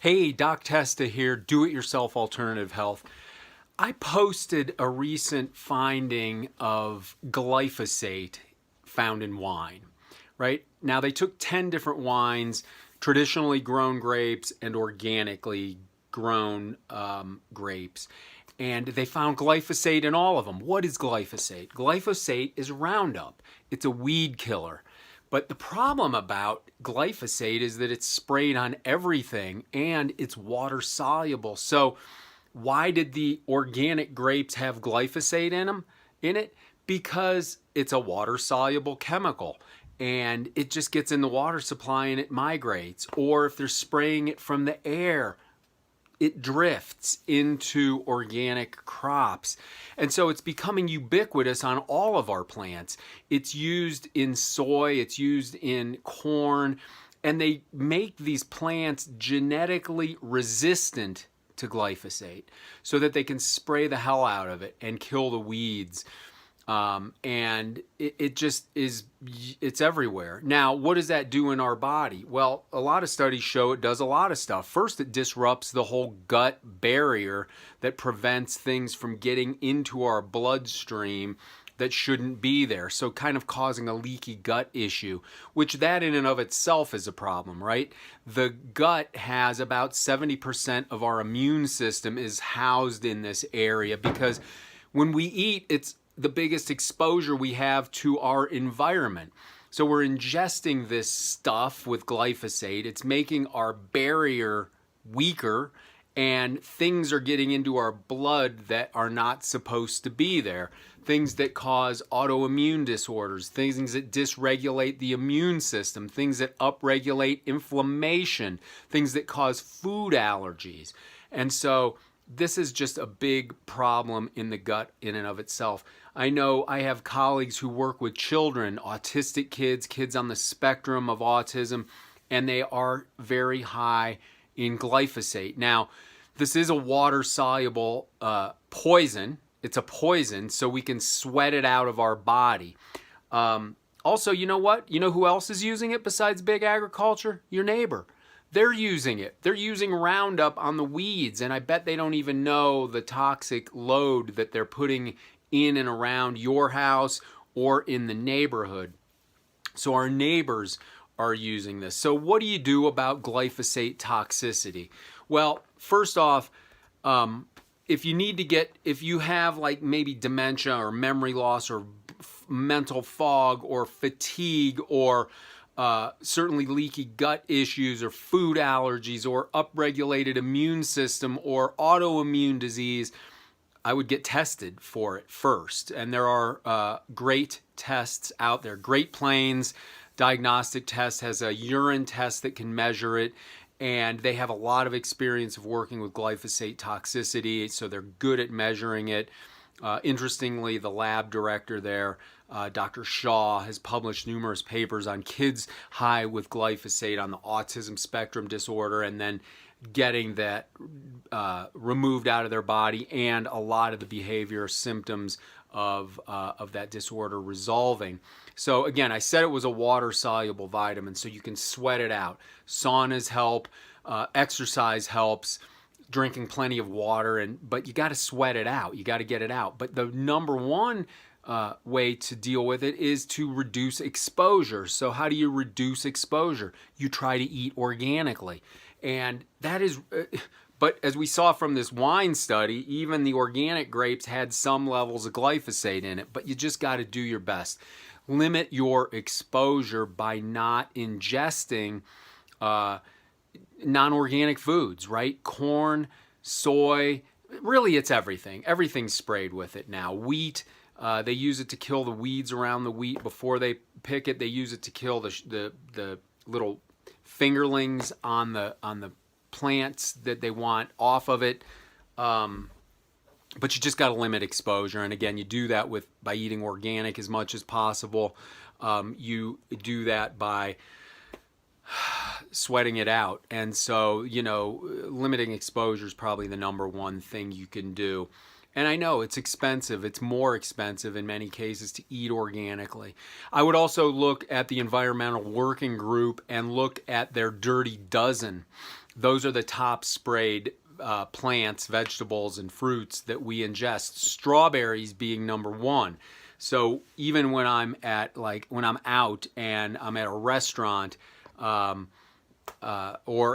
Hey, DocTesta here, do-it-yourself alternative health. I posted a recent finding of glyphosate found in wine, right? Now, they took 10 different wines, traditionally grown grapes and organically grown grapes, and they found glyphosate in all of them. What is glyphosate? Glyphosate is Roundup. It's a weed killer. But the problem about glyphosate is that it's sprayed on everything and it's water soluble. So why did the organic grapes have glyphosate in it? Because it's a water soluble chemical and it just gets in the water supply and it migrates. Or if they're spraying it from the air, it drifts into organic crops. And so it's becoming ubiquitous on all of our plants. It's used in soy, it's used in corn, and they make these plants genetically resistant to glyphosate so that they can spray the hell out of it and kill the weeds. And it just is, it's everywhere. Now, what does that do in our body? Well, a lot of studies show it does a lot of stuff. First, it disrupts the whole gut barrier that prevents things from getting into our bloodstream that shouldn't be there. So kind of causing a leaky gut issue, which that in and of itself is a problem, right? The gut has about 70% of our immune system is housed in this area because when we eat, it's the biggest exposure we have to our environment. So we're ingesting this stuff with glyphosate. It's making our barrier weaker and things are getting into our blood that are not supposed to be there. Things that cause autoimmune disorders, things that dysregulate the immune system, things that upregulate inflammation, things that cause food allergies. And so this is just a big problem in the gut in and of itself. I know I have colleagues who work with children, autistic kids, kids on the spectrum of autism, and they are very high in glyphosate. Now, this is a water-soluble poison. It's a poison, so we can sweat it out of our body. Also, you know what? You know who else is using it besides big agriculture? Your neighbor. They're using it. They're using Roundup on the weeds, and I bet they don't even know the toxic load that they're putting in and around your house or in the neighborhood. So our neighbors are using this. So what do you do about glyphosate toxicity? Well, first off, if you have like maybe dementia or memory loss or mental fog or fatigue or certainly leaky gut issues or food allergies or upregulated immune system or autoimmune disease, I would get tested for it first. And there are great tests out there. Great Plains Diagnostic Test has a urine test that can measure it. And they have a lot of experience of working with glyphosate toxicity, so they're good at measuring it. Interestingly, the lab director there, Dr. Shaw, has published numerous papers on kids high with glyphosate on the autism spectrum disorder and then getting that removed out of their body and a lot of the behavior symptoms of that disorder resolving. So again, I said it was a water-soluble vitamin, so you can sweat it out. Saunas help, exercise helps, drinking plenty of water, but you got to sweat it out. You got to get it out. But the number one way to deal with it is to reduce exposure. So how do you reduce exposure? You try to eat organically. And that is, but as we saw from this wine study, even the organic grapes had some levels of glyphosate in it, but you just got to do your best. Limit your exposure by not ingesting non-organic foods, right? Corn, soy, really it's everything. Everything's sprayed with it now. Wheat, they use it to kill the weeds around the wheat before they pick it. They use it to kill the little fingerlings on the plants that they want off of it. But you just got to limit exposure. And again, you do that by eating organic as much as possible. You do that by sweating it out. And so, limiting exposure is probably the number one thing you can do. And I know it's expensive. It's more expensive in many cases to eat organically. I would also look at the Environmental Working Group and look at their Dirty Dozen. those are the top sprayed plants, vegetables, and fruits that we ingest. Strawberries being number one. So even when I'm when I'm out and I'm at a restaurant or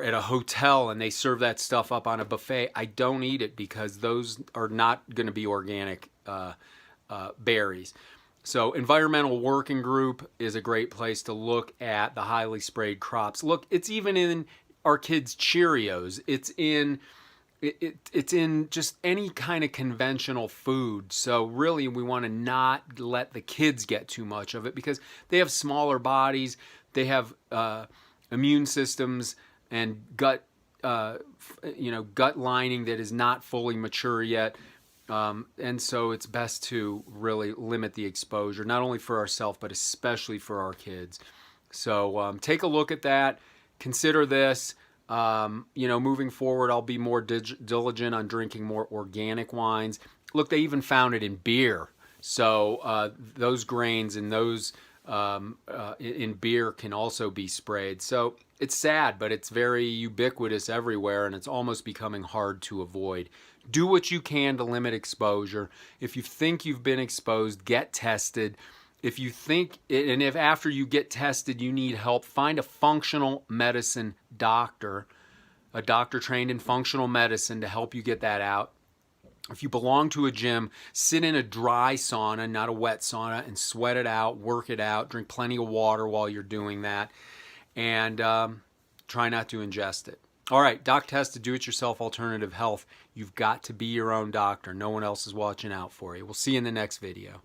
at a hotel and they serve that stuff up on a buffet, I don't eat it because those are not going to be organic berries. So Environmental Working Group is a great place to look at the highly sprayed crops. Look, it's even in our kids' Cheerios. It's in just any kind of conventional food. So really we want to not let the kids get too much of it because they have smaller bodies, they have immune systems and gut lining that is not fully mature yet. And so it's best to really limit the exposure, not only for ourselves, but especially for our kids. So take a look at that. Consider this. Moving forward, I'll be more diligent on drinking more organic wines. Look, they even found it in beer. So those grains and those in beer can also be sprayed. So it's sad, but it's very ubiquitous everywhere, and it's almost becoming hard to avoid. Do what you can to limit exposure. If you think you've been exposed, get tested. If you think, and if after you get tested you need help, find a functional medicine doctor, a doctor trained in functional medicine to help you get that out. If you belong to a gym, sit in a dry sauna, not a wet sauna, and sweat it out, work it out, drink plenty of water while you're doing that, and try not to ingest it. All right, DocTesta, do-it-yourself alternative health. You've got to be your own doctor. No one else is watching out for you. We'll see you in the next video.